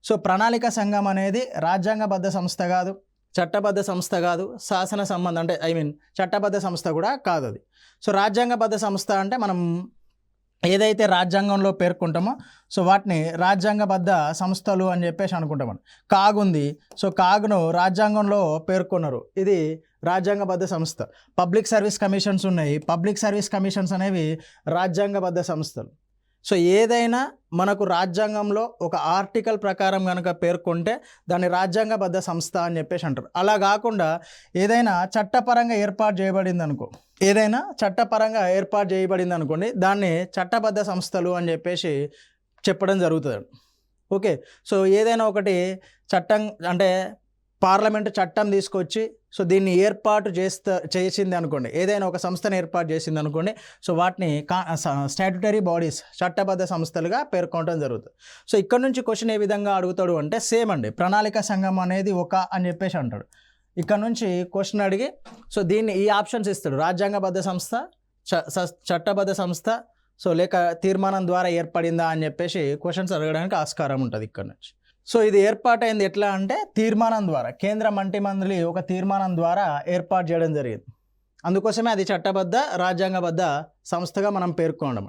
So ప్రణాళిక సంఘం అనేది రాజ్యాంగబద్ధ సంస్థ కాదు, చట్టబద్ధ సంస్థ కాదు, శాసన సంబంధం అంటే చట్టబద్ధ సంస్థ కూడా కాదు అది. సో రాజ్యాంగబద్ధ సంస్థ అంటే మనం ఏదైతే రాజ్యాంగంలో పేర్కొంటామో సో వాటిని రాజ్యాంగబద్ధ సంస్థలు అని చెప్పేసి అనుకుంటాం. కాగుంది, సో కాగును రాజ్యాంగంలో పేర్కొన్నారు, ఇది రాజ్యాంగబద్ధ సంస్థ. పబ్లిక్ సర్వీస్ కమిషన్స్ ఉన్నాయి, పబ్లిక్ సర్వీస్ కమిషన్స్ అనేవి రాజ్యాంగబద్ధ సంస్థలు. సో ఏదైనా మనకు రాజ్యాంగంలో ఒక ఆర్టికల్ ప్రకారం కనుక పేర్కొంటే దాన్ని రాజ్యాంగబద్ధ సంస్థ అని చెప్పేసి అంటారు. అలా కాకుండా ఏదైనా చట్టపరంగా ఏర్పాటు చేయబడింది అనుకోండి, దాన్ని చట్టబద్ధ సంస్థలు అని చెప్పేసి చెప్పడం జరుగుతుంది. ఓకే, సో ఏదైనా ఒకటి చట్టం అంటే పార్లమెంటు చట్టం తీసుకొచ్చి సో దీన్ని ఏర్పాటు చేసింది అనుకోండి, ఏదైనా ఒక సంస్థను ఏర్పాటు చేసింది అనుకోండి, సో వాటిని స్టాట్యుటరీ బాడీస్ చట్టబద్ధ సంస్థలుగా పేర్కొనడం జరుగుతుంది. సో ఇక్కడ నుంచి క్వశ్చన్ ఏ విధంగా అడుగుతాడు అంటే సేమ్ అండి, ప్రణాళిక సంఘం అనేది అని చెప్పేసి అంటాడు. ఇక్కడ నుంచి క్వశ్చన్ అడిగి సో దీన్ని ఈ ఆప్షన్స్ ఇస్తాడు, రాజ్యాంగబద్ధ సంస్థ, చట్టబద్ధ సంస్థ, సో లేక తీర్మానం ద్వారా ఏర్పడిందా అని చెప్పేసి క్వశ్చన్స్ అడగడానికి ఆస్కారం ఉంటుంది ఇక్కడ నుంచి. సో ఇది ఏర్పాటైంది ఎట్లా అంటే తీర్మానం ద్వారా, కేంద్ర మంత్రిమండలి ఒక తీర్మానం ద్వారా ఏర్పాటు చేయడం జరిగింది. అందుకోసమే అది చట్టబద్ధ రాజ్యాంగబద్ధ సంస్థగా మనం పేర్కొనడం.